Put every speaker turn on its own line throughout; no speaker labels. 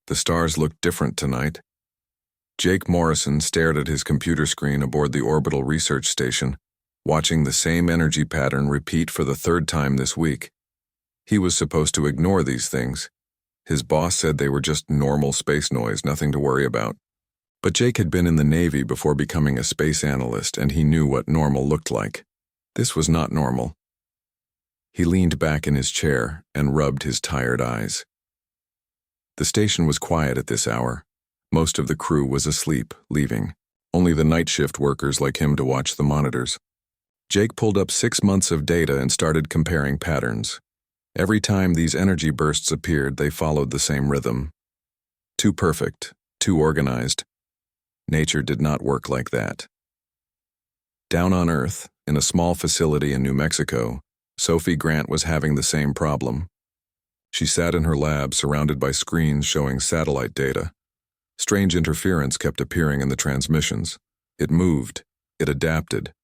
The stars looked different tonight. Jake Morrison stared at his computer screen aboard the orbital research station, watching the same energy pattern repeat for the third time this week. He was supposed to ignore these things. His boss said they were just normal space noise, nothing to worry about. But Jake had been in the Navy before becoming a space analyst, and he knew what normal looked like. This was not normal. He leaned back in his chair and rubbed his tired eyes. The station was quiet at this hour. Most of the crew was asleep, leaving. Only the night shift workers like him to watch the monitors. Jake pulled up 6 months of data and started comparing patterns. Every time these energy bursts appeared, they followed the same rhythm. Too perfect, too organized. Nature did not work like that. Down on Earth, in a small facility in New Mexico, Sophie Grant was having the same problem. She sat in her lab surrounded by screens showing satellite data. Strange interference kept appearing in the transmissions. It moved. It adapted.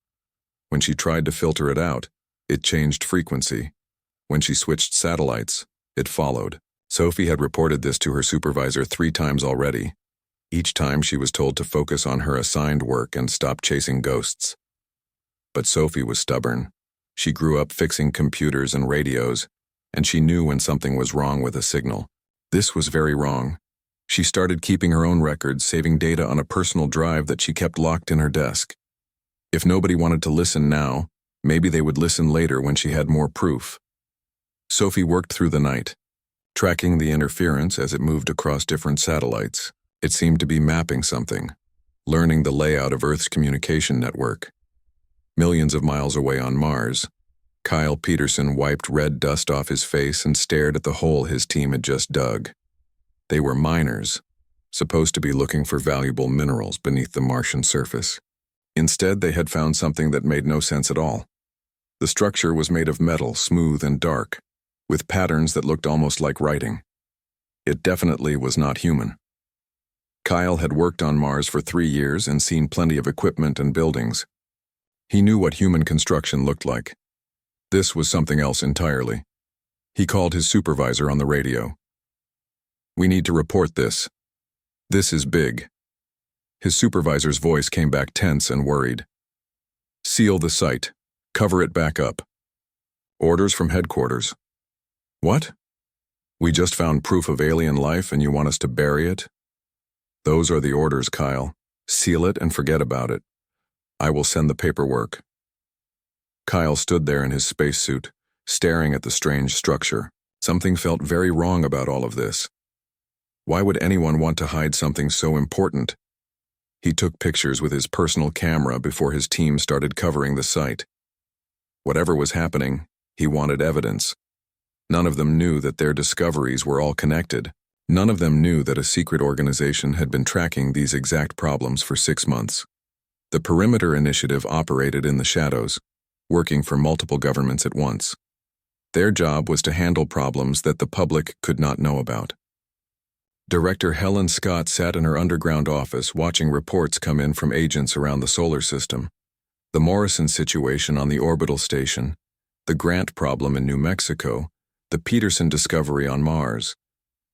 When she tried to filter it out, it changed frequency. When she switched satellites, it followed. Sophie had reported this to her supervisor 3 times already. Each time she was told to focus on her assigned work and stop chasing ghosts. But Sophie was stubborn. She grew up fixing computers and radios, and she knew when something was wrong with a signal. This was very wrong. She started keeping her own records, saving data on a personal drive that she kept locked in her desk. If nobody wanted to listen now, maybe they would listen later when she had more proof. Sophie worked through the night, tracking the interference as it moved across different satellites. It seemed to be mapping something, learning the layout of Earth's communication network. Millions of miles away on Mars, Kyle Peterson wiped red dust off his face and stared at the hole his team had just dug. They were miners, supposed to be looking for valuable minerals beneath the Martian surface. Instead, they had found something that made no sense at all. The structure was made of metal, smooth and dark, with patterns that looked almost like writing. It definitely was not human. Kyle had worked on Mars for 3 years and seen plenty of equipment and buildings. He knew what human construction looked like. This was something else entirely. He called his supervisor on the radio. "We need to report this. This is big." His supervisor's voice came back tense and worried. "Seal the site. Cover it back up." "Orders from headquarters." "What? We just found proof of alien life and you want us to bury it?" "Those are the orders, Kyle. Seal it and forget about it. I will send the paperwork." Kyle stood there in his spacesuit, staring at the strange structure. Something felt very wrong about all of this. Why would anyone want to hide something so important? He took pictures with his personal camera before his team started covering the site. Whatever was happening, he wanted evidence. None of them knew that their discoveries were all connected. None of them knew that a secret organization had been tracking these exact problems for 6 months. The Perimeter Initiative operated in the shadows, working for multiple governments at once. Their job was to handle problems that the public could not know about. Director Helen Scott sat in her underground office watching reports come in from agents around the solar system. The Morrison situation on the orbital station, the Grant problem in New Mexico, the Peterson discovery on Mars.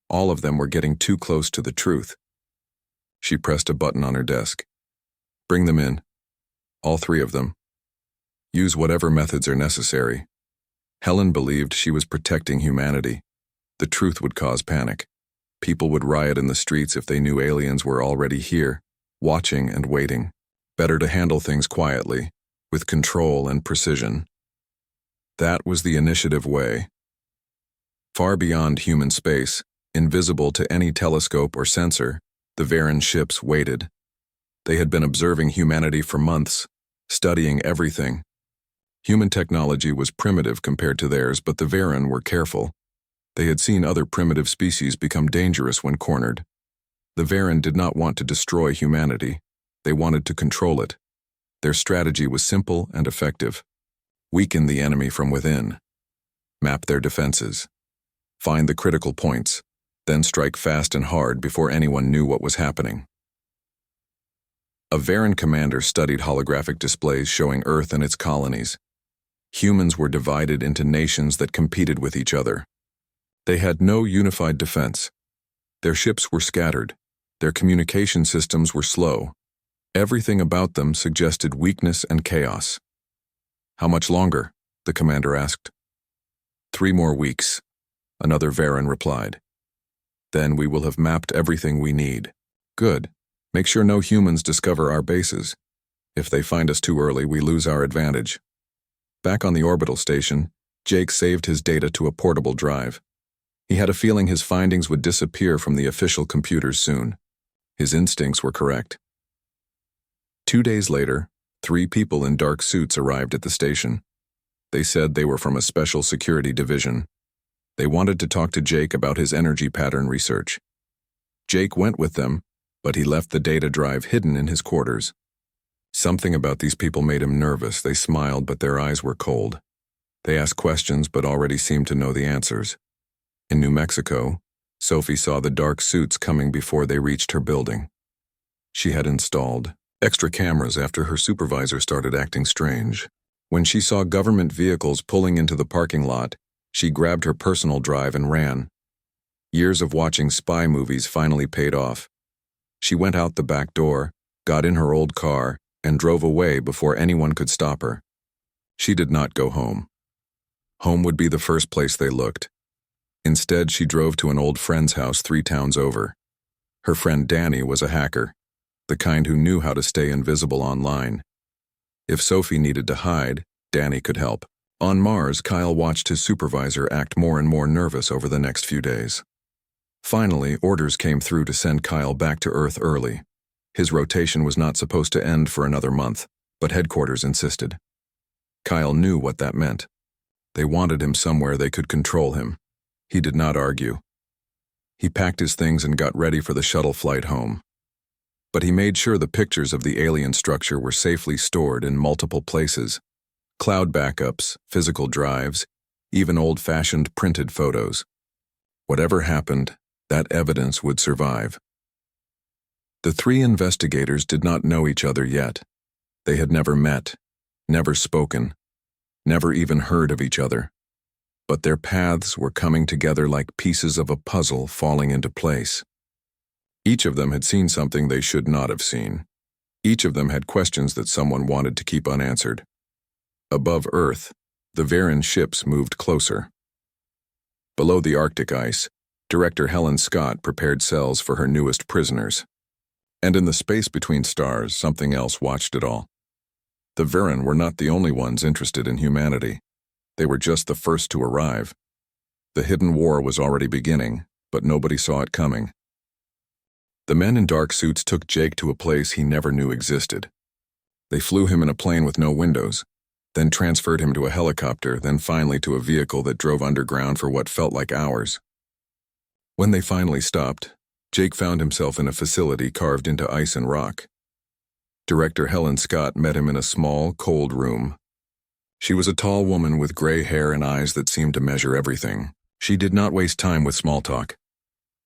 All of them were getting too close to the truth. She pressed a button on her desk. "Bring them in. All 3 of them. Use whatever methods are necessary." Helen believed she was protecting humanity. The truth would cause panic. People would riot in the streets if they knew aliens were already here, watching and waiting. Better to handle things quietly, with control and precision. That was the initiative way. Far beyond human space, invisible to any telescope or sensor, the Varan ships waited. They had been observing humanity for months, studying everything. Human technology was primitive compared to theirs, but the Varan were careful. They had seen other primitive species become dangerous when cornered. The Varan did not want to destroy humanity. They wanted to control it. Their strategy was simple and effective. Weaken the enemy from within. Map their defenses. Find the critical points, then strike fast and hard before anyone knew what was happening. A Varan commander studied holographic displays showing Earth and its colonies. Humans were divided into nations that competed with each other. They had no unified defense. Their ships were scattered. Their communication systems were slow. Everything about them suggested weakness and chaos. "How much longer?" the commander asked. "3 more weeks," another Varan replied. "Then we will have mapped everything we need." "Good. Make sure no humans discover our bases. If they find us too early, we lose our advantage." Back on the orbital station, Jake saved his data to a portable drive. He had a feeling his findings would disappear from the official computers soon. His instincts were correct. 2 days later, 3 people in dark suits arrived at the station. They said they were from a special security division. They wanted to talk to Jake about his energy pattern research. Jake went with them, but he left the data drive hidden in his quarters. Something about these people made him nervous. They smiled, but their eyes were cold. They asked questions, but already seemed to know the answers. In New Mexico, Sophie saw the dark suits coming before they reached her building. She had installed extra cameras after her supervisor started acting strange. When she saw government vehicles pulling into the parking lot, she grabbed her personal drive and ran. Years of watching spy movies finally paid off. She went out the back door, got in her old car, and drove away before anyone could stop her. She did not go home. Home would be the first place they looked. Instead, she drove to an old friend's house 3 towns over. Her friend Danny was a hacker, the kind who knew how to stay invisible online. If Sophie needed to hide, Danny could help. On Mars, Kyle watched his supervisor act more and more nervous over the next few days. Finally, orders came through to send Kyle back to Earth early. His rotation was not supposed to end for another month, but headquarters insisted. Kyle knew what that meant. They wanted him somewhere they could control him. He did not argue. He packed his things and got ready for the shuttle flight home. But he made sure the pictures of the alien structure were safely stored in multiple places. Cloud backups, physical drives, even old-fashioned printed photos. Whatever happened, that evidence would survive. The 3 investigators did not know each other yet. They had never met, never spoken, never even heard of each other. But their paths were coming together like pieces of a puzzle falling into place. Each of them had seen something they should not have seen. Each of them had questions that someone wanted to keep unanswered. Above Earth, the Varan ships moved closer. Below the Arctic ice, Director Helen Scott prepared cells for her newest prisoners. And in the space between stars, something else watched it all. The Varan were not the only ones interested in humanity. They were just the first to arrive. The hidden war was already beginning, but nobody saw it coming. The men in dark suits took Jake to a place he never knew existed. They flew him in a plane with no windows, then transferred him to a helicopter, then finally to a vehicle that drove underground for what felt like hours. When they finally stopped, Jake found himself in a facility carved into ice and rock. Director Helen Scott met him in a small, cold room. She was a tall woman with gray hair and eyes that seemed to measure everything. She did not waste time with small talk.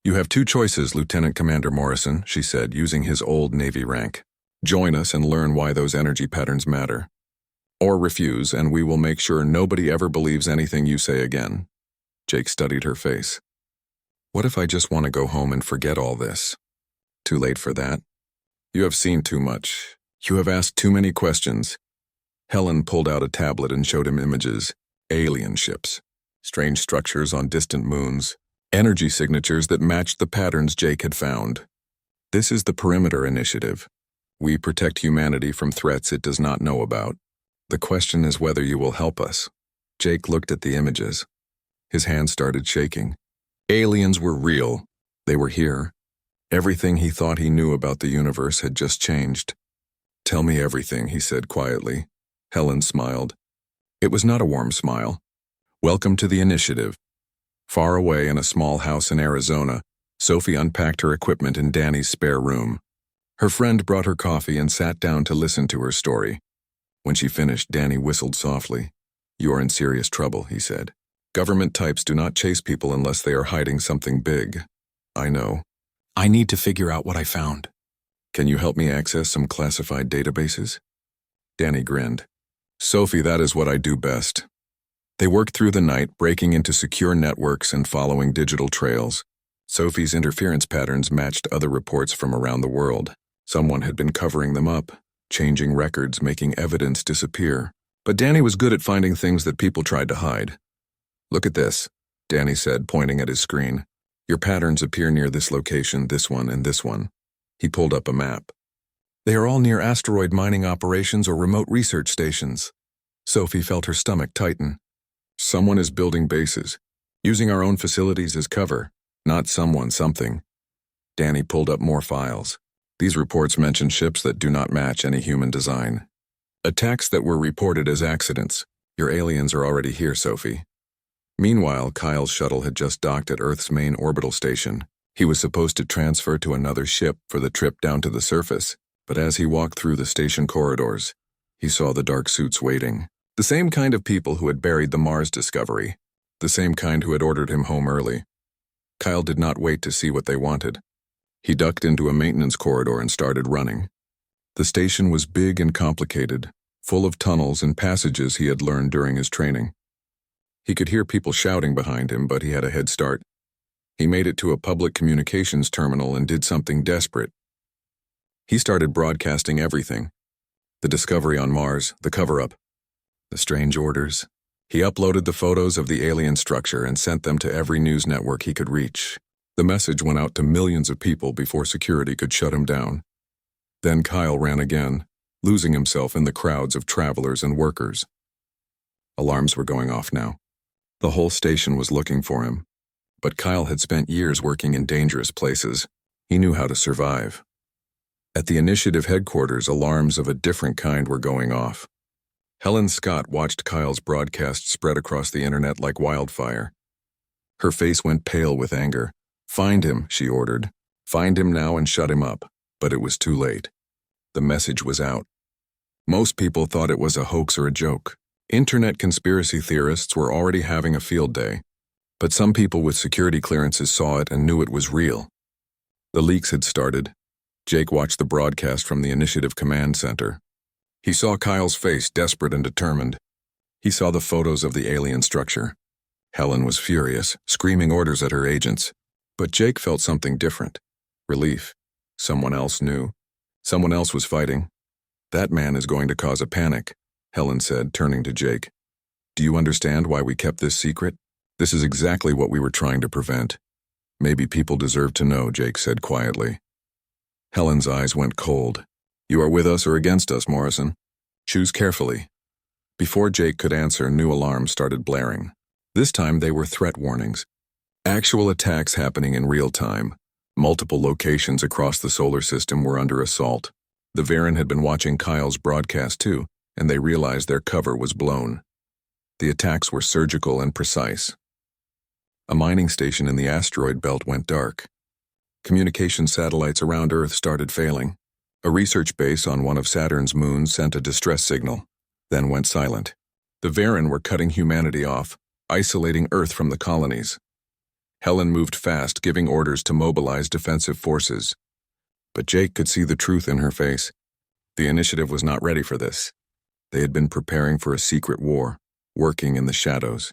"You have 2 choices, Lieutenant Commander Morrison," she said, using his old Navy rank. "Join us and learn why those energy patterns matter. Or refuse, and we will make sure nobody ever believes anything you say again." Jake studied her face. "What if I just want to go home and forget all this?" "Too late for that. You have seen too much. You have asked too many questions." Helen pulled out a tablet and showed him images. Alien ships, strange structures on distant moons, energy signatures that matched the patterns Jake had found. "This is the Perimeter Initiative. We protect humanity from threats it does not know about. The question is whether you will help us." Jake looked at the images. His hands started shaking. Aliens were real. They were here. Everything he thought he knew about the universe had just changed. "Tell me everything," he said quietly. Helen smiled. It was not a warm smile. "Welcome to the initiative." Far away in a small house in Arizona, Sophie unpacked her equipment in Danny's spare room. Her friend brought her coffee and sat down to listen to her story. When she finished, Danny whistled softly. "You are in serious trouble," he said. "Government types do not chase people unless they are hiding something big." "I know. I need to figure out what I found." "Can you help me access some classified databases?" Danny grinned. "Sophie, that is what I do best." They worked through the night, breaking into secure networks and following digital trails. Sophie's interference patterns matched other reports from around the world. Someone had been covering them up, changing records, making evidence disappear. But Danny was good at finding things that people tried to hide. "Look at this," Danny said, pointing at his screen. "Your patterns appear near this location, this one, and this one." He pulled up a map. "They are all near asteroid mining operations or remote research stations." Sophie felt her stomach tighten. "Someone is building bases, using our own facilities as cover, not something." Danny pulled up more files. These reports mention ships that do not match any human design. Attacks that were reported as accidents. Your aliens are already here, Sophie. Meanwhile, Kyle's shuttle had just docked at Earth's main orbital station. He was supposed to transfer to another ship for the trip down to the surface, but as he walked through the station corridors, he saw the dark suits waiting. The same kind of people who had buried the Mars discovery. The same kind who had ordered him home early. Kyle did not wait to see what they wanted. He ducked into a maintenance corridor and started running. The station was big and complicated, full of tunnels and passages he had learned during his training. He could hear people shouting behind him, but he had a head start. He made it to a public communications terminal and did something desperate. He started broadcasting everything. The discovery on Mars, the cover-up, the strange orders. He uploaded the photos of the alien structure and sent them to every news network he could reach. The message went out to millions of people before security could shut him down. Then Kyle ran again, losing himself in the crowds of travelers and workers. Alarms were going off now. The whole station was looking for him. But Kyle had spent years working in dangerous places. He knew how to survive. At the initiative headquarters, alarms of a different kind were going off. Helen Scott watched Kyle's broadcast spread across the internet like wildfire. Her face went pale with anger. "Find him," she ordered. "Find him now and shut him up." But it was too late. The message was out. Most people thought it was a hoax or a joke. Internet conspiracy theorists were already having a field day. But some people with security clearances saw it and knew it was real. The leaks had started. Jake watched the broadcast from the Initiative Command Center. He saw Kyle's face, desperate and determined. He saw the photos of the alien structure. Helen was furious, screaming orders at her agents. But Jake felt something different. Relief. Someone else knew. Someone else was fighting. "That man is going to cause a panic," Helen said, turning to Jake. "Do you understand why we kept this secret? This is exactly what we were trying to prevent." "Maybe people deserve to know," Jake said quietly. Helen's eyes went cold. "You are with us or against us, Morrison? Choose carefully." Before Jake could answer, new alarms started blaring. This time they were threat warnings. Actual attacks happening in real time. Multiple locations across the solar system were under assault. The Varen had been watching Kyle's broadcast too, and they realized their cover was blown. The attacks were surgical and precise. A mining station in the asteroid belt went dark. Communication satellites around Earth started failing. A research base on one of Saturn's moons sent a distress signal, then went silent. The Varen were cutting humanity off, isolating Earth from the colonies. Helen moved fast, giving orders to mobilize defensive forces. But Jake could see the truth in her face. The initiative was not ready for this. They had been preparing for a secret war, working in the shadows.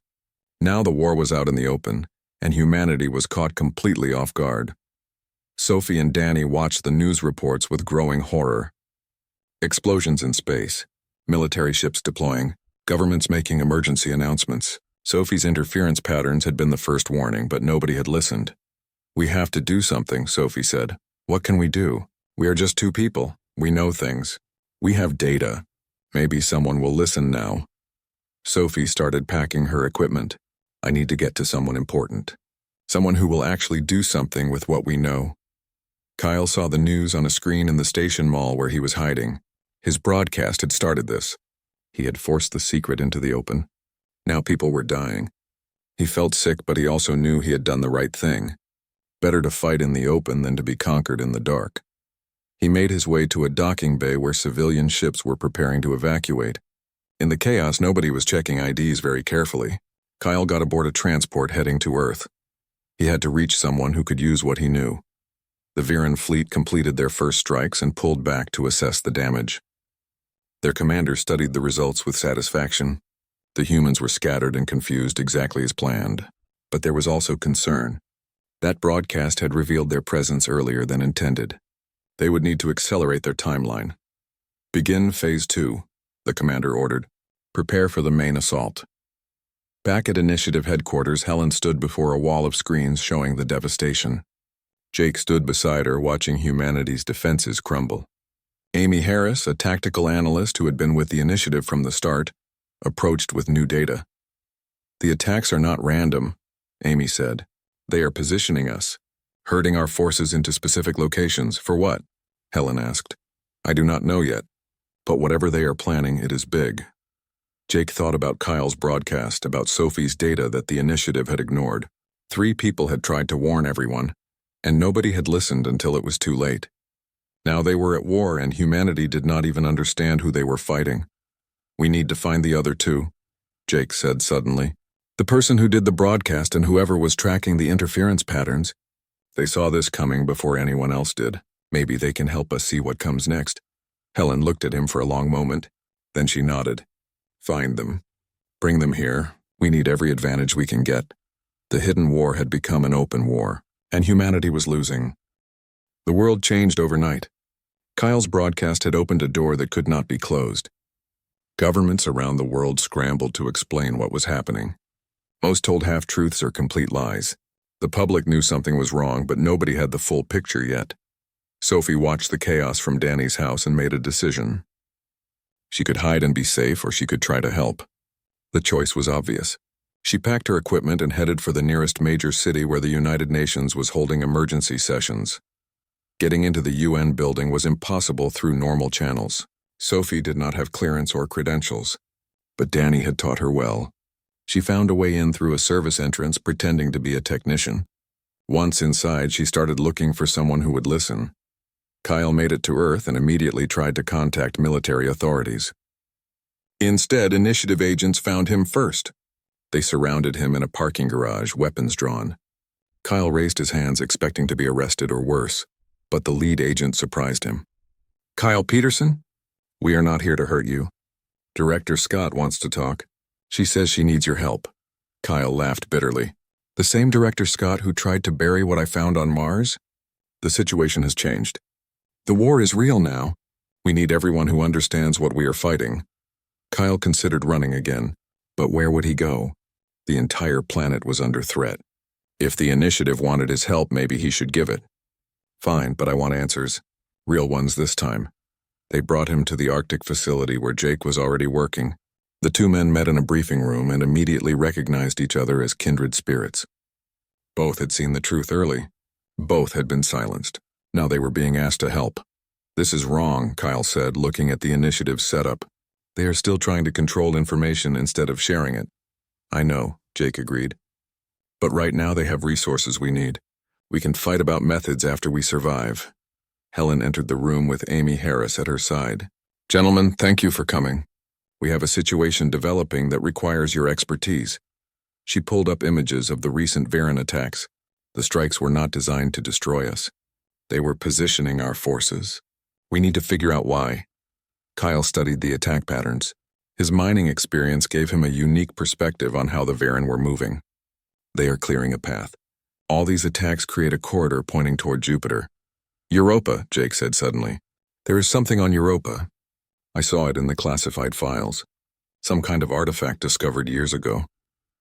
Now the war was out in the open, and humanity was caught completely off guard. Sophie and Danny watched the news reports with growing horror. Explosions in space, military ships deploying, governments making emergency announcements. Sophie's interference patterns had been the first warning, but nobody had listened. "We have to do something," Sophie said. "What can we do? We are just two people. We know things. We have data. Maybe someone will listen now." Sophie started packing her equipment. "I need to get to someone important. Someone who will actually do something with what we know." Kyle saw the news on a screen in the station mall where he was hiding. His broadcast had started this. He had forced the secret into the open. Now people were dying. He felt sick, but he also knew he had done the right thing. Better to fight in the open than to be conquered in the dark. He made his way to a docking bay where civilian ships were preparing to evacuate. In the chaos, nobody was checking IDs very carefully. Kyle got aboard a transport heading to Earth. He had to reach someone who could use what he knew. The Viren fleet completed their first strikes and pulled back to assess the damage. Their commander studied the results with satisfaction. The humans were scattered and confused exactly as planned. But there was also concern. That broadcast had revealed their presence earlier than intended. They would need to accelerate their timeline. Begin Phase 2, the commander ordered. Prepare for the main assault. Back at Initiative headquarters, Helen stood before a wall of screens showing the devastation. Jake stood beside her, watching humanity's defenses crumble. Amy Harris, a tactical analyst who had been with the Initiative from the start, approached with new data. The attacks are not random, Amy said. They are positioning us, herding our forces into specific locations. For what? Helen asked. I do not know yet, but whatever they are planning, it is big. Jake thought about Kyle's broadcast, about Sophie's data that the Initiative had ignored. 3 people had tried to warn everyone, and nobody had listened until it was too late. Now they were at war, and humanity did not even understand who they were fighting. We need to find the other 2, Jake said suddenly. The person who did the broadcast and whoever was tracking the interference patterns. They saw this coming before anyone else did. Maybe they can help us see what comes next. Helen looked at him for a long moment. Then she nodded. Find them. Bring them here. We need every advantage we can get. The hidden war had become an open war, and humanity was losing. The world changed overnight. Kyle's broadcast had opened a door that could not be closed. Governments around the world scrambled to explain what was happening. Most told half-truths or complete lies. The public knew something was wrong, but nobody had the full picture yet. Sophie watched the chaos from Danny's house and made a decision. She could hide and be safe, or she could try to help. The choice was obvious. She packed her equipment and headed for the nearest major city where the United Nations was holding emergency sessions. Getting into the UN building was impossible through normal channels. Sophie did not have clearance or credentials, but Danny had taught her well. She found a way in through a service entrance, pretending to be a technician. Once inside, she started looking for someone who would listen. Kyle made it to Earth and immediately tried to contact military authorities. Instead, Initiative agents found him first. They surrounded him in a parking garage, weapons drawn. Kyle raised his hands, expecting to be arrested or worse, but the lead agent surprised him. Kyle Peterson? We are not here to hurt you. Director Scott wants to talk. She says she needs your help. Kyle laughed bitterly. The same Director Scott who tried to bury what I found on Mars? The situation has changed. The war is real now. We need everyone who understands what we are fighting. Kyle considered running again, but where would he go? The entire planet was under threat. If the Initiative wanted his help, maybe he should give it. Fine, but I want answers. Real ones this time. They brought him to the Arctic facility where Jake was already working. The 2 men met in a briefing room and immediately recognized each other as kindred spirits. Both had seen the truth early. Both had been silenced. Now they were being asked to help. This is wrong, Kyle said, looking at the Initiative's setup. They are still trying to control information instead of sharing it. I know, Jake agreed. But right now they have resources we need. We can fight about methods after we survive. Helen entered the room with Amy Harris at her side. Gentlemen, thank you for coming. We have a situation developing that requires your expertise. She pulled up images of the recent Varen attacks. The strikes were not designed to destroy us. They were positioning our forces. We need to figure out why. Kyle studied the attack patterns. His mining experience gave him a unique perspective on how the Varen were moving. They are clearing a path. All these attacks create a corridor pointing toward Jupiter. Europa, Jake said suddenly. There is something on Europa. I saw it in the classified files. Some kind of artifact discovered years ago.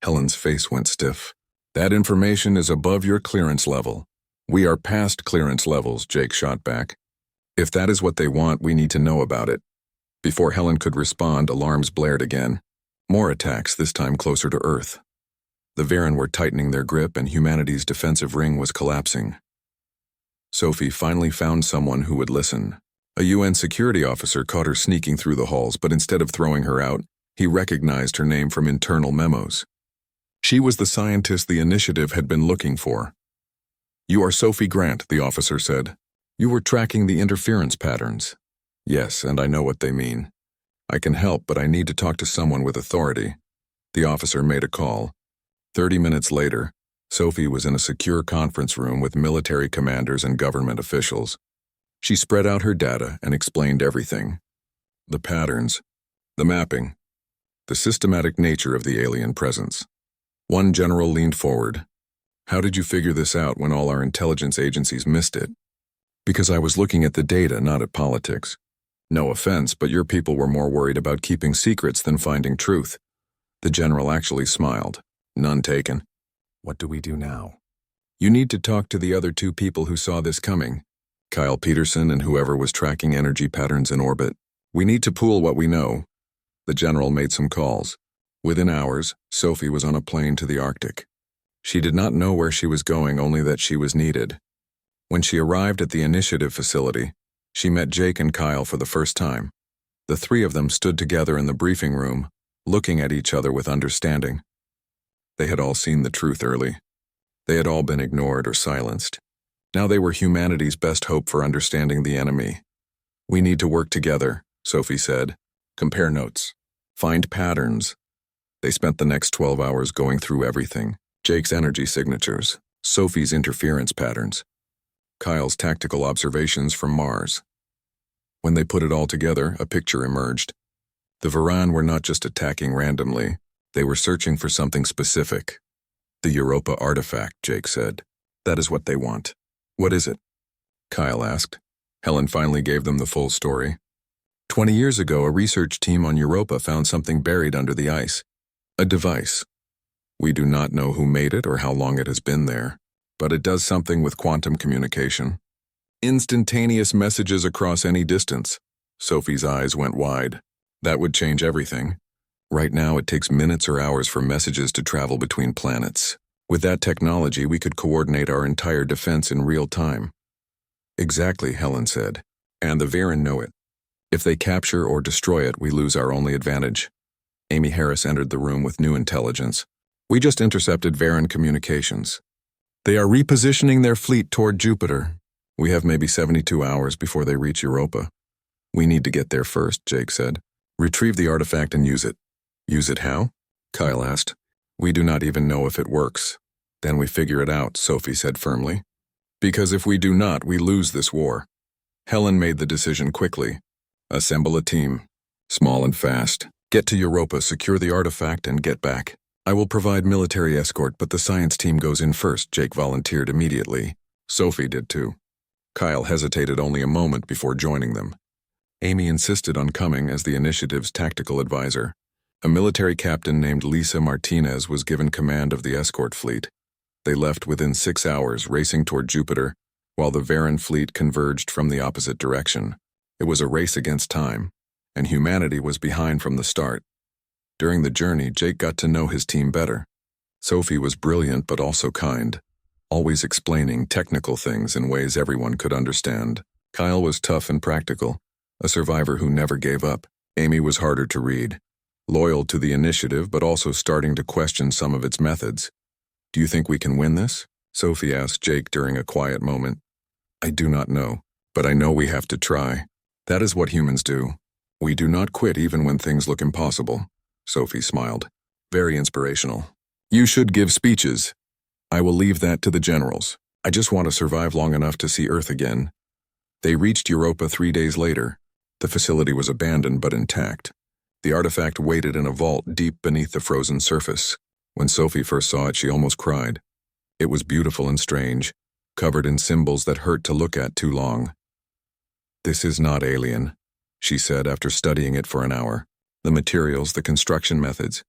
Helen's face went stiff. That information is above your clearance level. We are past clearance levels, Jake shot back. If that is what they want, we need to know about it. Before Helen could respond, alarms blared again. More attacks, this time closer to Earth. The Varen were tightening their grip and humanity's defensive ring was collapsing. Sophie finally found someone who would listen. A UN security officer caught her sneaking through the halls, but instead of throwing her out, he recognized her name from internal memos. She was the scientist the Initiative had been looking for. You are Sophie Grant, the officer said. You were tracking the interference patterns. Yes, and I know what they mean. I can help, but I need to talk to someone with authority. The officer made a call. 30 minutes later, Sophie was in a secure conference room with military commanders and government officials. She spread out her data and explained everything. The patterns, the mapping, the systematic nature of the alien presence. One general leaned forward. How did you figure this out when all our intelligence agencies missed it? Because I was looking at the data, not at politics. No offense, but your people were more worried about keeping secrets than finding truth. The general actually smiled. None taken. What do we do now? You need to talk to the other two people who saw this coming. Kyle Peterson and whoever was tracking energy patterns in orbit. We need to pool what we know. The general made some calls. Within hours, Sophie was on a plane to the Arctic. She did not know where she was going, only that she was needed. When she arrived at the initiative facility, she met Jake and Kyle for the first time. The three of them stood together in the briefing room, looking at each other with understanding. They had all seen the truth early. They had all been ignored or silenced. Now they were humanity's best hope for understanding the enemy. We need to work together, Sophie said. Compare notes. Find patterns. They spent the next 12 hours going through everything. Jake's energy signatures, Sophie's interference patterns, Kyle's tactical observations from Mars. When they put it all together, a picture emerged. The Varan were not just attacking randomly, they were searching for something specific. The Europa artifact, Jake said. That is what they want. What is it? Kyle asked. Helen finally gave them the full story. 20 years ago, a research team on Europa found something buried under the ice. A device. We do not know who made it or how long it has been there, but it does something with quantum communication. Instantaneous messages across any distance. Sophie's eyes went wide. That would change everything. Right now, it takes minutes or hours for messages to travel between planets. With that technology, we could coordinate our entire defense in real time. Exactly, Helen said. And the Varan know it. If they capture or destroy it, we lose our only advantage. Amy Harris entered the room with new intelligence. We just intercepted Varan communications. They are repositioning their fleet toward Jupiter. We have maybe 72 hours before they reach Europa. We need to get there first, Jake said. Retrieve the artifact and use it. Use it how? Kyle asked. We do not even know if it works. Then we figure it out, Sophie said firmly. Because if we do not, we lose this war. Helen made the decision quickly. Assemble a team. Small and fast. Get to Europa, secure the artifact, and get back. I will provide military escort, but the science team goes in first, Jake volunteered immediately. Sophie did too. Kyle hesitated only a moment before joining them. Amy insisted on coming as the initiative's tactical advisor. A military captain named Lisa Martinez was given command of the escort fleet. They left within 6 hours, racing toward Jupiter, while the Varan fleet converged from the opposite direction. It was a race against time, and humanity was behind from the start. During the journey, Jake got to know his team better. Sophie was brilliant but also kind, always explaining technical things in ways everyone could understand. Kyle was tough and practical, a survivor who never gave up. Amy was harder to read, loyal to the initiative but also starting to question some of its methods. Do you think we can win this? Sophie asked Jake during a quiet moment. I do not know, but I know we have to try. That is what humans do. We do not quit even when things look impossible. Sophie smiled. Very inspirational. You should give speeches. I will leave that to the generals. I just want to survive long enough to see Earth again. They reached Europa 3 days later. The facility was abandoned but intact. The artifact waited in a vault deep beneath the frozen surface. When Sophie first saw it, she almost cried. It was beautiful and strange, covered in symbols that hurt to look at too long. This is not alien, she said after studying it for an hour. The materials, the construction methods.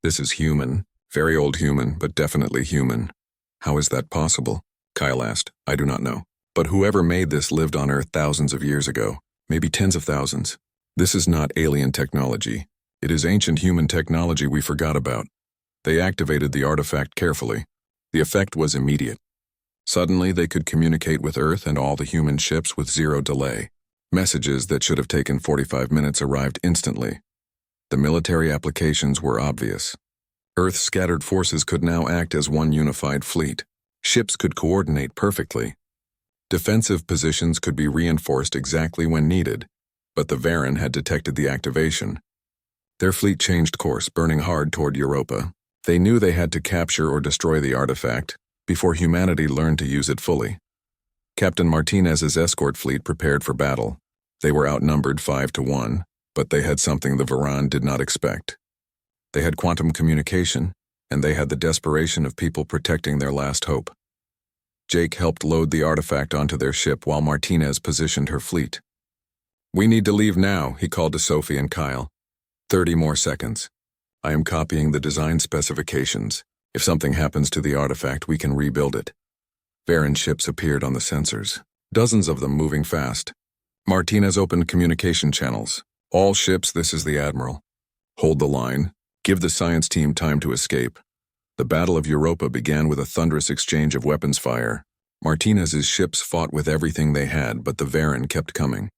This is human, very old human, but definitely human. How is that possible? Kyle asked. I do not know. But whoever made this lived on Earth thousands of years ago, maybe tens of thousands. This is not alien technology. It is ancient human technology we forgot about. They activated the artifact carefully. The effect was immediate. Suddenly, they could communicate with Earth and all the human ships with zero delay. Messages that should have taken 45 minutes arrived instantly. The military applications were obvious. Earth's scattered forces could now act as one unified fleet. Ships could coordinate perfectly. Defensive positions could be reinforced exactly when needed, but the Varan had detected the activation. Their fleet changed course, burning hard toward Europa. They knew they had to capture or destroy the artifact before humanity learned to use it fully. Captain Martinez's escort fleet prepared for battle. They were outnumbered 5-1, but they had something the Varan did not expect. They had quantum communication, and they had the desperation of people protecting their last hope. Jake helped load the artifact onto their ship while Martinez positioned her fleet. "We need to leave now," he called to Sophie and Kyle. 30 more seconds. I am copying the design specifications. If something happens to the artifact, we can rebuild it. Varan ships appeared on the sensors, dozens of them moving fast. Martinez opened communication channels. "All ships, this is the Admiral. Hold the line. Give the science team time to escape." The Battle of Europa began with a thunderous exchange of weapons fire. Martinez's ships fought with everything they had, but the Varan kept coming.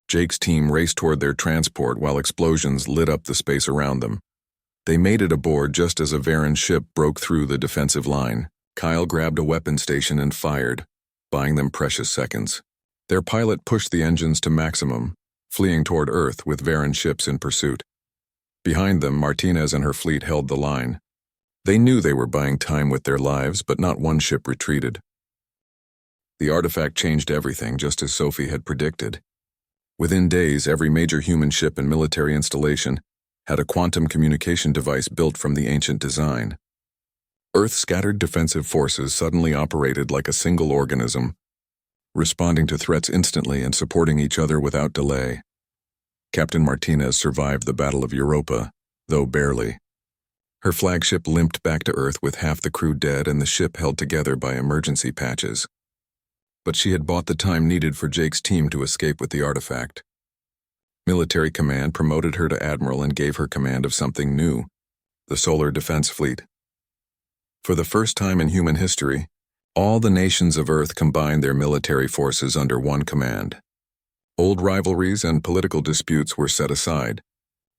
Jake's team raced toward their transport while explosions lit up the space around them. They made it aboard just as a Varan ship broke through the defensive line. Kyle grabbed a weapon station and fired, buying them precious seconds. Their pilot pushed the engines to maximum, fleeing toward Earth with Varan ships in pursuit. Behind them, Martinez and her fleet held the line. They knew they were buying time with their lives, but not one ship retreated. The artifact changed everything, just as Sophie had predicted. Within days, every major human ship and military installation had a quantum communication device built from the ancient design. Earth's scattered defensive forces suddenly operated like a single organism, responding to threats instantly and supporting each other without delay. Captain Martinez survived the Battle of Europa, though barely. Her flagship limped back to Earth with half the crew dead and the ship held together by emergency patches. But she had bought the time needed for Jake's team to escape with the artifact. Military Command promoted her to Admiral and gave her command of something new, the Solar Defense Fleet. For the first time in human history, all the nations of Earth combined their military forces under one command. Old rivalries and political disputes were set aside.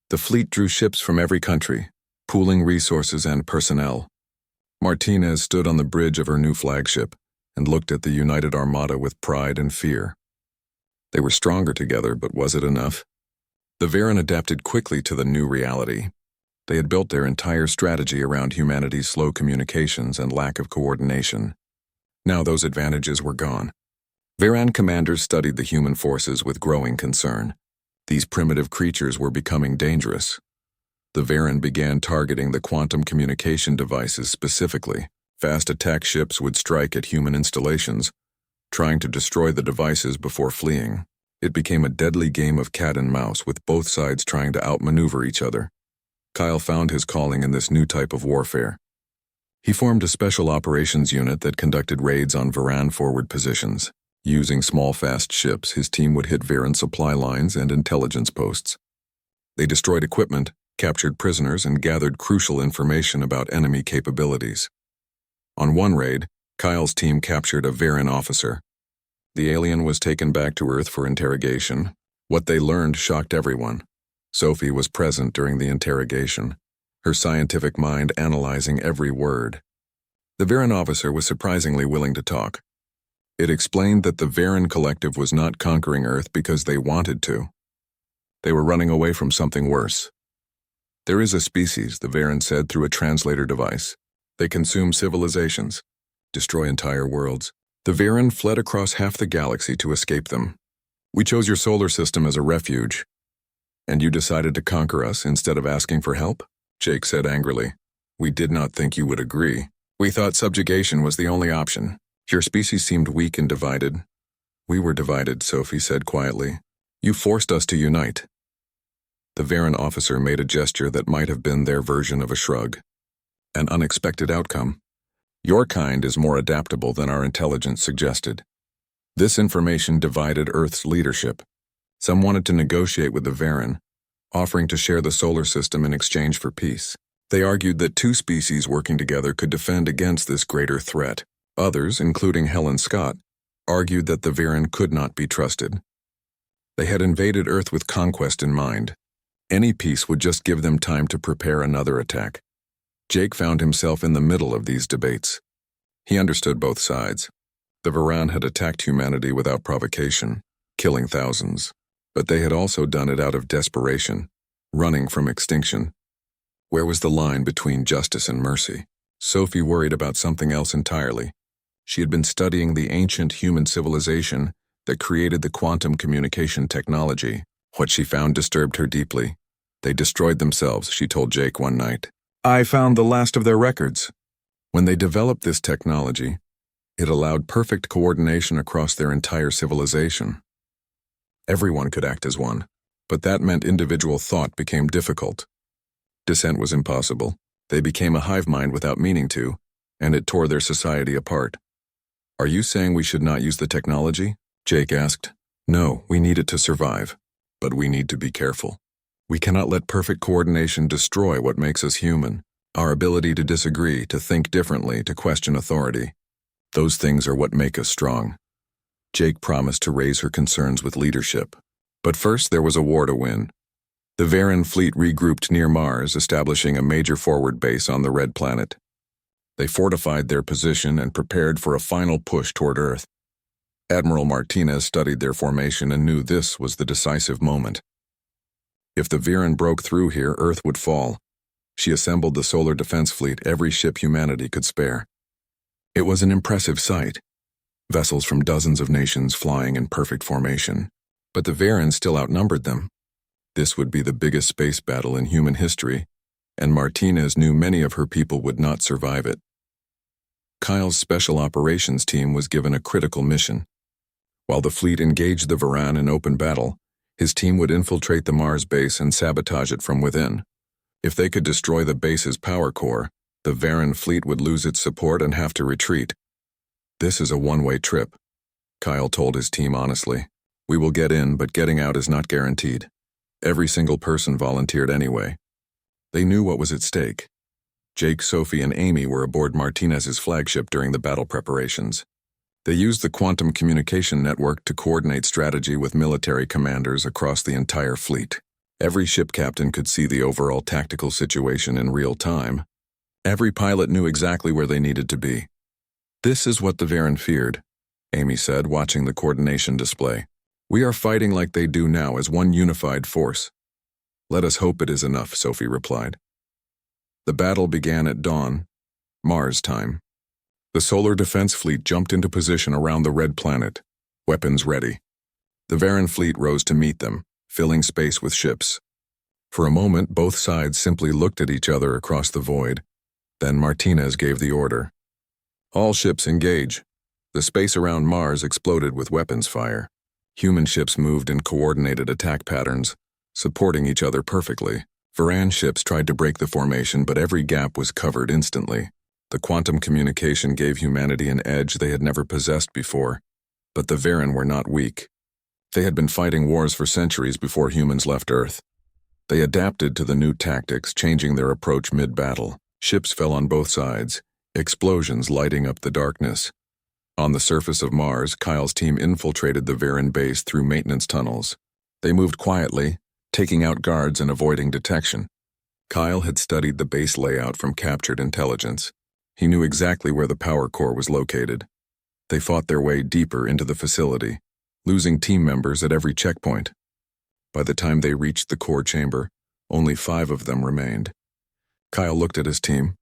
The fleet drew ships from every country, pooling resources and personnel. Martinez stood on the bridge of her new flagship and looked at the united armada with pride and fear. They were stronger together, but was it enough? The Varan adapted quickly to the new reality. They had built their entire strategy around humanity's slow communications and lack of coordination. Now those advantages were gone. Varan commanders studied the human forces with growing concern. These primitive creatures were becoming dangerous. The Varan began targeting the quantum communication devices specifically. Fast attack ships would strike at human installations, trying to destroy the devices before fleeing. It became a deadly game of cat and mouse, with both sides trying to outmaneuver each other. Kyle found his calling in this new type of warfare. He formed a special operations unit that conducted raids on Varan forward positions. Using small, fast ships, his team would hit Varan supply lines and intelligence posts. They destroyed equipment, captured prisoners, and gathered crucial information about enemy capabilities. On one raid, Kyle's team captured a Varan officer. The alien was taken back to Earth for interrogation. What they learned shocked everyone. Sophie was present during the interrogation, her scientific mind analyzing every word. The Varan officer was surprisingly willing to talk. It explained that the Varan collective was not conquering Earth because they wanted to. They were running away from something worse. "There is a species," the Varan said through a translator device. "They consume civilizations, destroy entire worlds. The Varan fled across half the galaxy to escape them. We chose your solar system as a refuge. And you decided to conquer us instead of asking for help?" Jake said angrily. "We did not think you would agree. We thought subjugation was the only option. Your species seemed weak and divided." "We were divided," Sophie said quietly. "You forced us to unite." The Varan officer made a gesture that might have been their version of a shrug. "An unexpected outcome. Your kind is more adaptable than our intelligence suggested." This information divided Earth's leadership. Some wanted to negotiate with the Varan, offering to share the solar system in exchange for peace. They argued that two species working together could defend against this greater threat. Others, including Helen Scott, argued that the Varan could not be trusted. They had invaded Earth with conquest in mind. Any peace would just give them time to prepare another attack. Jake found himself in the middle of these debates. He understood both sides. The Varan had attacked humanity without provocation, killing thousands. But they had also done it out of desperation, running from extinction. Where was the line between justice and mercy? Sophie worried about something else entirely. She had been studying the ancient human civilization that created the quantum communication technology. What she found disturbed her deeply. They destroyed themselves, she told Jake one night. I found the last of their records. When they developed this technology, it allowed perfect coordination across their entire civilization. Everyone could act as one, but that meant individual thought became difficult. Dissent was impossible. They became a hive mind without meaning to, and it tore their society apart. Are you saying we should not use the technology? Jake asked. No, we need it to survive, but we need to be careful. We cannot let perfect coordination destroy what makes us human, our ability to disagree, to think differently, to question authority. Those things are what make us strong. Jake promised to raise her concerns with leadership. But first there was a war to win. The Varan fleet regrouped near Mars, establishing a major forward base on the Red Planet. They fortified their position and prepared for a final push toward Earth. Admiral Martinez studied their formation and knew this was the decisive moment. If the Varan broke through here, Earth would fall. She assembled the solar defense fleet, every ship humanity could spare. It was an impressive sight. Vessels from dozens of nations flying in perfect formation. But the Varan still outnumbered them. This would be the biggest space battle in human history, and Martinez knew many of her people would not survive it. Kyle's special operations team was given a critical mission. While the fleet engaged the Varan in open battle, his team would infiltrate the Mars base and sabotage it from within. If they could destroy the base's power core, the Varan fleet would lose its support and have to retreat. This is a one-way trip, Kyle told his team honestly. We will get in, but getting out is not guaranteed. Every single person volunteered anyway. They knew what was at stake. Jake, Sophie, and Amy were aboard Martinez's flagship during the battle preparations. They used the quantum communication network to coordinate strategy with military commanders across the entire fleet. Every ship captain could see the overall tactical situation in real time. Every pilot knew exactly where they needed to be. This is what the Varan feared, Amy said, watching the coordination display. We are fighting like they do now as one unified force. Let us hope it is enough, Sophie replied. The battle began at dawn, Mars time. The solar defense fleet jumped into position around the Red Planet, weapons ready. The Varan fleet rose to meet them, filling space with ships. For a moment, both sides simply looked at each other across the void. Then Martinez gave the order. All ships engage. The space around Mars exploded with weapons fire. Human ships moved in coordinated attack patterns, supporting each other perfectly. Varan ships tried to break the formation, but every gap was covered instantly. The quantum communication gave humanity an edge they had never possessed before. But the Varan were not weak. They had been fighting wars for centuries before humans left Earth. They adapted to the new tactics, changing their approach mid-battle. Ships fell on both sides, explosions lighting up the darkness. On the surface of Mars, Kyle's team infiltrated the Varan base through maintenance tunnels. They moved quietly, taking out guards and avoiding detection. Kyle had studied the base layout from captured intelligence. He knew exactly where the power core was located. They fought their way deeper into the facility, losing team members at every checkpoint. By the time they reached the core chamber, only 5 of them remained. Kyle looked at his team,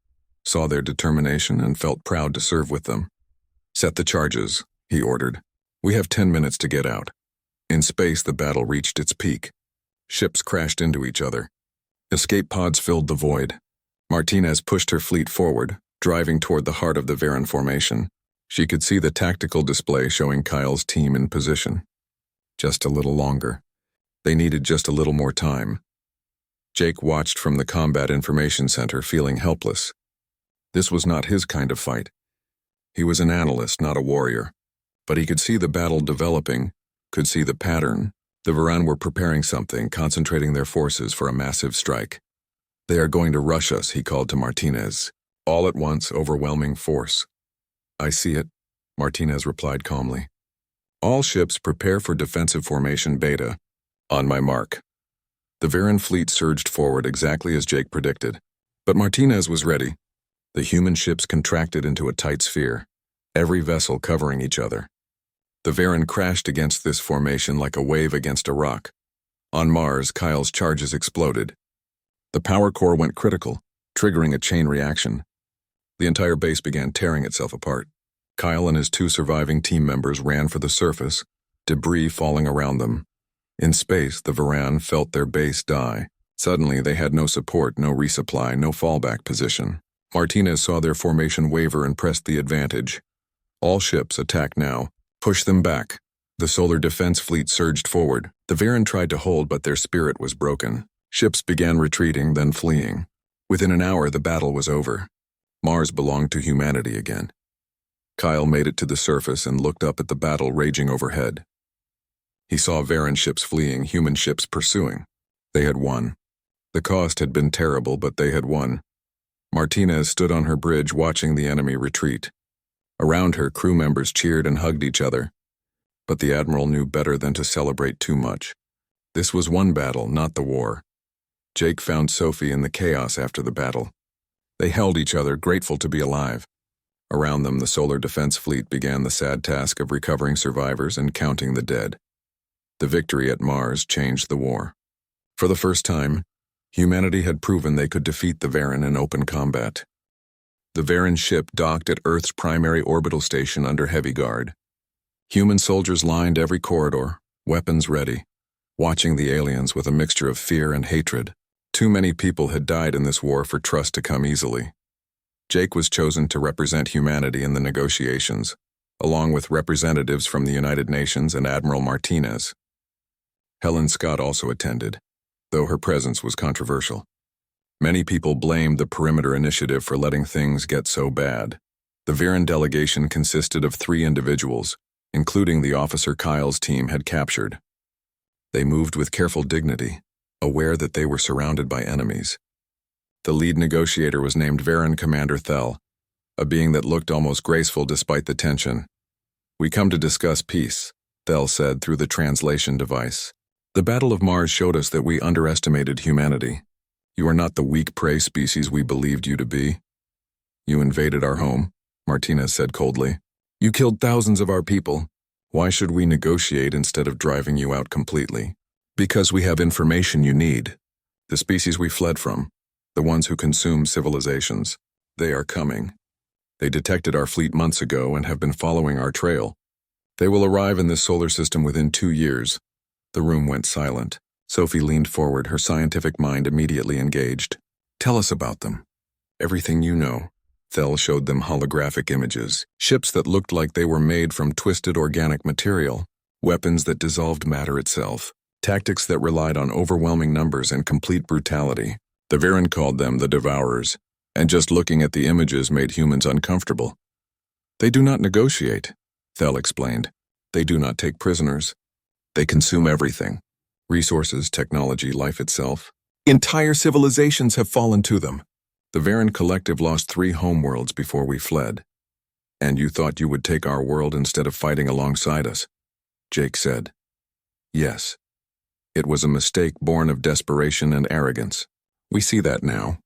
saw their determination, and felt proud to serve with them. Set the charges, he ordered. We have 10 minutes to get out. In space, the battle reached its peak. Ships crashed into each other. Escape pods filled the void. Martinez pushed her fleet forward, driving toward the heart of the Varan formation. She could see the tactical display showing Kyle's team in position. Just a little longer. They needed just a little more time. Jake watched from the Combat Information Center, feeling helpless. This was not his kind of fight. He was an analyst, not a warrior. But he could see the battle developing, could see the pattern. The Varan were preparing something, concentrating their forces for a massive strike. They are going to rush us, he called to Martinez. All at once, overwhelming force. I see it, Martinez replied calmly. All ships prepare for defensive formation beta. On my mark. The Varan fleet surged forward exactly as Jake predicted. But Martinez was ready. The human ships contracted into a tight sphere, every vessel covering each other. The Varan crashed against this formation like a wave against a rock. On Mars, Kyle's charges exploded. The power core went critical, triggering a chain reaction. The entire base began tearing itself apart. Kyle and his 2 surviving team members ran for the surface, debris falling around them. In space, the Varan felt their base die, Suddenly, they had no support, no resupply, no fallback position. Martinez saw their formation waver and pressed the advantage. All ships, attack now. Push them back. The solar defense fleet surged forward. The Varen tried to hold, but their spirit was broken. Ships began retreating, then fleeing. Within an hour, the battle was over. Mars belonged to humanity again. Kyle made it to the surface and looked up at the battle raging overhead. He saw Varen ships fleeing, human ships pursuing. They had won. The cost had been terrible, but they had won. Martinez stood on her bridge watching the enemy retreat. Around her, crew members cheered and hugged each other. But the Admiral knew better than to celebrate too much. This was one battle, not the war. Jake found Sophie in the chaos after the battle. They held each other, grateful to be alive. Around them, the solar defense fleet began the sad task of recovering survivors and counting the dead. The victory at Mars changed the war. For the first time, humanity had proven they could defeat the Varen in open combat. The Varen ship docked at Earth's primary orbital station under heavy guard. Human soldiers lined every corridor, weapons ready, watching the aliens with a mixture of fear and hatred. Too many people had died in this war for trust to come easily. Jake was chosen to represent humanity in the negotiations, along with representatives from the United Nations and Admiral Martinez. Helen Scott also attended, though her presence was controversial. Many people blamed the Perimeter Initiative for letting things get so bad. The Varen delegation consisted of 3 individuals, including the officer Kyle's team had captured. They moved with careful dignity, aware that they were surrounded by enemies. The lead negotiator was named Varen Commander Thel, a being that looked almost graceful despite the tension. "We come to discuss peace," Thel said through the translation device. "The Battle of Mars showed us that we underestimated humanity. You are not the weak prey species we believed you to be. You invaded our home," Martinez said coldly. "You killed thousands of our people. Why should we negotiate instead of driving you out completely? Because we have information you need. The species we fled from, the ones who consume civilizations, they are coming. They detected our fleet months ago and have been following our trail. They will arrive in this solar system within 2 years. The room went silent. Sophie leaned forward, her scientific mind immediately engaged. "Tell us about them." "Everything you know." Thel showed them holographic images, ships that looked like they were made from twisted organic material, weapons that dissolved matter itself, tactics that relied on overwhelming numbers and complete brutality. The Varen called them the Devourers, and just looking at the images made humans uncomfortable. "They do not negotiate," Thel explained. "They do not take prisoners. They consume everything. Resources, technology, life itself. Entire civilizations have fallen to them. The Varen Collective lost 3 homeworlds before we fled. And you thought you would take our world instead of fighting alongside us," Jake said. "Yes. It was a mistake born of desperation and arrogance. We see that now.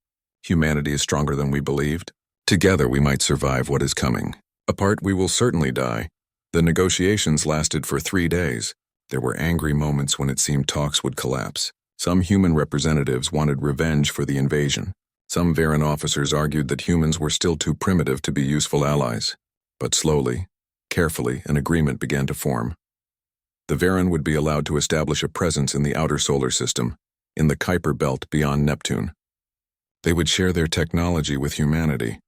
Humanity is stronger than we believed. Together we might survive what is coming. Apart we will certainly die." The negotiations lasted for 3 days. There were angry moments when it seemed talks would collapse. Some human representatives wanted revenge for the invasion. Some Varen officers argued that humans were still too primitive to be useful allies. But slowly, carefully, an agreement began to form. The Varen would be allowed to establish a presence in the outer solar system, in the Kuiper Belt beyond Neptune. They would share their technology with humanity,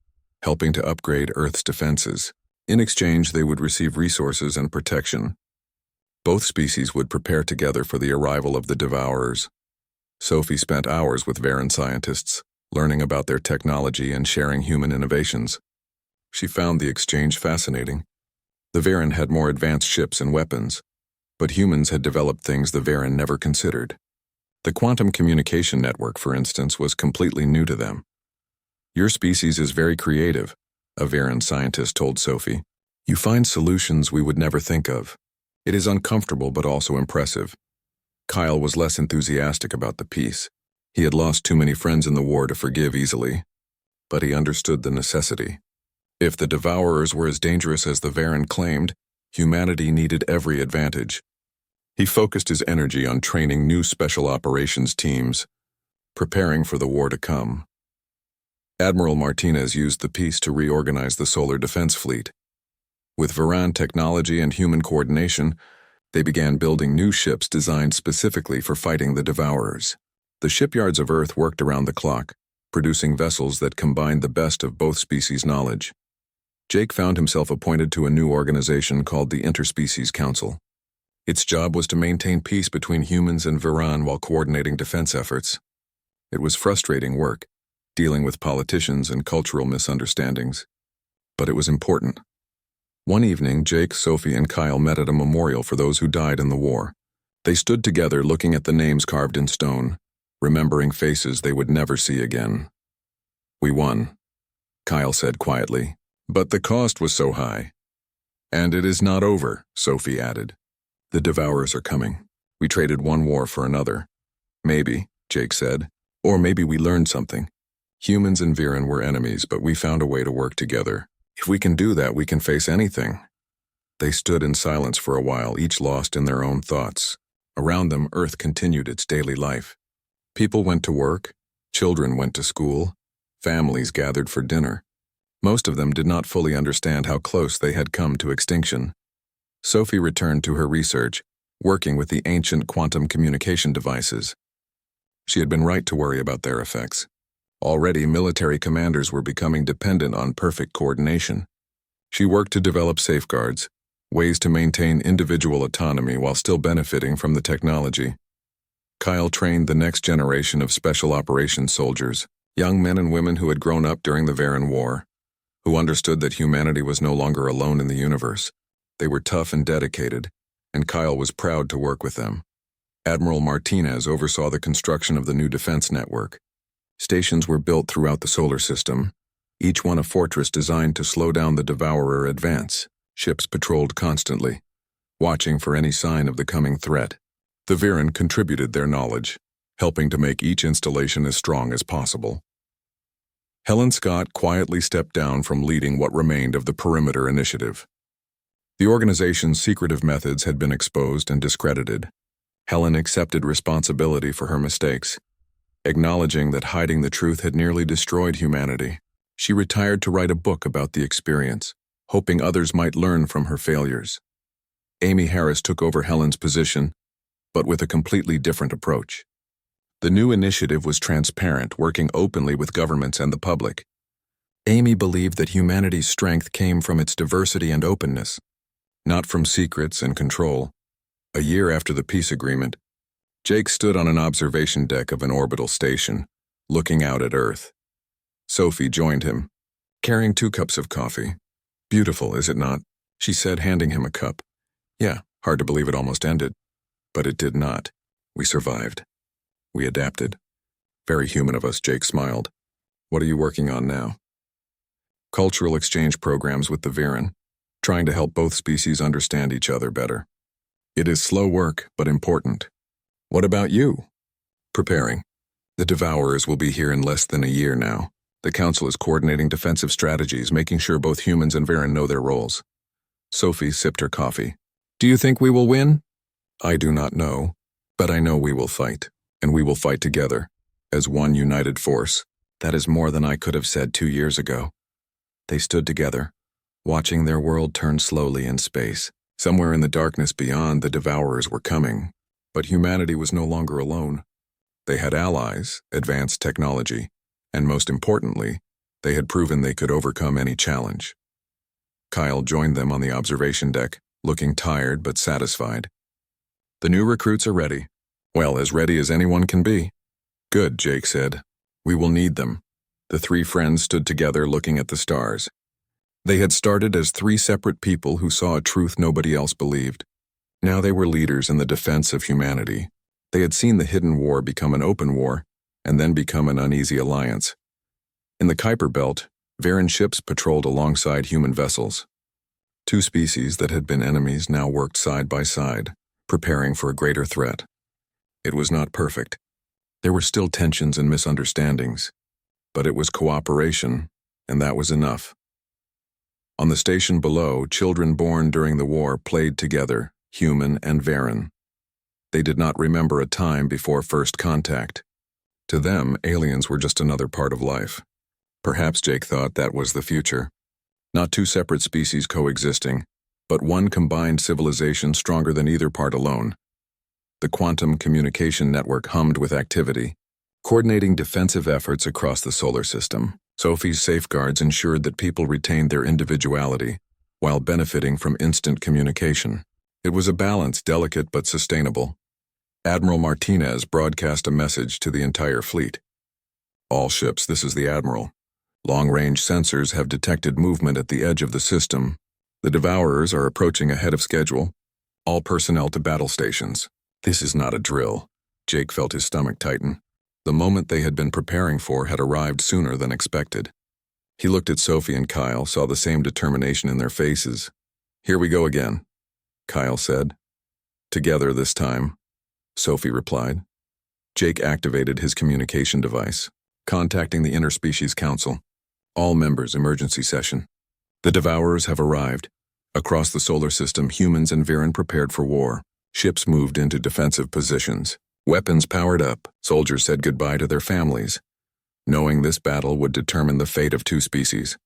helping to upgrade Earth's defenses. In exchange, they would receive resources and protection. Both species would prepare together for the arrival of the Devourers. Sophie spent hours with Varen scientists, learning about their technology and sharing human innovations. She found the exchange fascinating. The Varen had more advanced ships and weapons, but humans had developed things the Varen never considered. The quantum communication network, for instance, was completely new to them. "Your species is very creative," a Varen scientist told Sophie. "You find solutions we would never think of. It is uncomfortable but also impressive." Kyle was less enthusiastic about the peace. He had lost too many friends in the war to forgive easily, but he understood the necessity. If the Devourers were as dangerous as the Varen claimed, humanity needed every advantage. He focused his energy on training new special operations teams, preparing for the war to come. Admiral Martinez used the peace to reorganize the solar defense fleet. With Varen technology and human coordination, they began building new ships designed specifically for fighting the Devourers. The shipyards of Earth worked around the clock, producing vessels that combined the best of both species' knowledge. Jake found himself appointed to a new organization called the Interspecies Council. Its job was to maintain peace between humans and Viran while coordinating defense efforts. It was frustrating work, dealing with politicians and cultural misunderstandings. But it was important. One evening, Jake, Sophie, and Kyle met at a memorial for those who died in the war. They stood together looking at the names carved in stone, remembering faces they would never see again. "We won," Kyle said quietly, "but the cost was so high." "And it is not over," Sophie added. "The Devourers are coming. We traded one war for another." "Maybe," Jake said. "Or maybe we learned something. Humans and Viren were enemies, but we found a way to work together. If we can do that, we can face anything." They stood in silence for a while, each lost in their own thoughts. Around them, Earth continued its daily life. People went to work, children went to school, families gathered for dinner. Most of them did not fully understand how close they had come to extinction. Sophie returned to her research, working with the ancient quantum communication devices. She had been right to worry about their effects. Already, military commanders were becoming dependent on perfect coordination. She worked to develop safeguards, ways to maintain individual autonomy while still benefiting from the technology. Kyle trained the next generation of special operations soldiers, young men and women who had grown up during the Viren War, who understood that humanity was no longer alone in the universe. They were tough and dedicated, and Kyle was proud to work with them. Admiral Martinez oversaw the construction of the new defense network. Stations were built throughout the solar system, each one a fortress designed to slow down the Devourer advance. Ships patrolled constantly, watching for any sign of the coming threat. The Viren contributed their knowledge, helping to make each installation as strong as possible. Helen Scott quietly stepped down from leading what remained of the Perimeter Initiative. The organization's secretive methods had been exposed and discredited. Helen accepted responsibility for her mistakes, acknowledging that hiding the truth had nearly destroyed humanity. She retired to write a book about the experience, hoping others might learn from her failures. Amy Harris took over Helen's position, but with a completely different approach. The new initiative was transparent, working openly with governments and the public. Amy believed that humanity's strength came from its diversity and openness, not from secrets and control. A year after the peace agreement, Jake stood on an observation deck of an orbital station, looking out at Earth. Sophie joined him, carrying 2 cups of coffee. "Beautiful, is it not?" she said, handing him a cup. "Yeah, hard to believe it almost ended." But it did not. "We survived. We adapted." "Very human of us," Jake smiled. "What are you working on now?" "Cultural exchange programs with the Viren, trying to help both species understand each other better. It is slow work, but important." "What about you?" "Preparing. The Devourers will be here in less than a year now. The Council is coordinating defensive strategies, making sure both humans and Viren know their roles." Sophie sipped her coffee. "Do you think we will win?" "I do not know, but I know we will fight, and we will fight together, as one united force." "That is more than I could have said 2 years ago." They stood together, watching their world turn slowly in space. Somewhere in the darkness beyond, the Devourers were coming, but humanity was no longer alone. They had allies, advanced technology, and most importantly, they had proven they could overcome any challenge. Kyle joined them on the observation deck, looking tired but satisfied. "The new recruits are ready." "Well, as ready as anyone can be." "Good," Jake said. "We will need them." The 3 friends stood together looking at the stars. They had started as 3 separate people who saw a truth nobody else believed. Now they were leaders in the defense of humanity. They had seen the hidden war become an open war, and then become an uneasy alliance. In the Kuiper Belt, Viren ships patrolled alongside human vessels. 2 species that had been enemies now worked side by side, preparing for a greater threat. It was not perfect. There were still tensions and misunderstandings, but it was cooperation, and that was enough. On the station below, children born during the war played together, human and Viren. They did not remember a time before first contact. To them, aliens were just another part of life. Perhaps Jake thought that was the future. Not 2 separate species coexisting, but one combined civilization stronger than either part alone. The quantum communication network hummed with activity, Coordinating defensive efforts across the solar system, Sophie's safeguards ensured that people retained their individuality while benefiting from instant communication. It was a balance, delicate but sustainable. Admiral Martinez broadcast a message to the entire fleet. All ships, this is the Admiral. Long-range sensors have detected movement at the edge of the system. The Devourers are approaching ahead of schedule. All personnel to battle stations. This is not a drill. Jake felt his stomach tighten. The moment they had been preparing for had arrived sooner than expected. He looked at Sophie and Kyle, saw the same determination in their faces. "Here we go again," Kyle said. "Together this time," Sophie replied. Jake activated his communication device, contacting the Interspecies Council. "All members, emergency session. The Devourers have arrived. Across the solar system, humans and Viren prepared for war. Ships moved into defensive positions. Weapons powered up. Soldiers said goodbye to their families, knowing this battle would determine the fate of two species.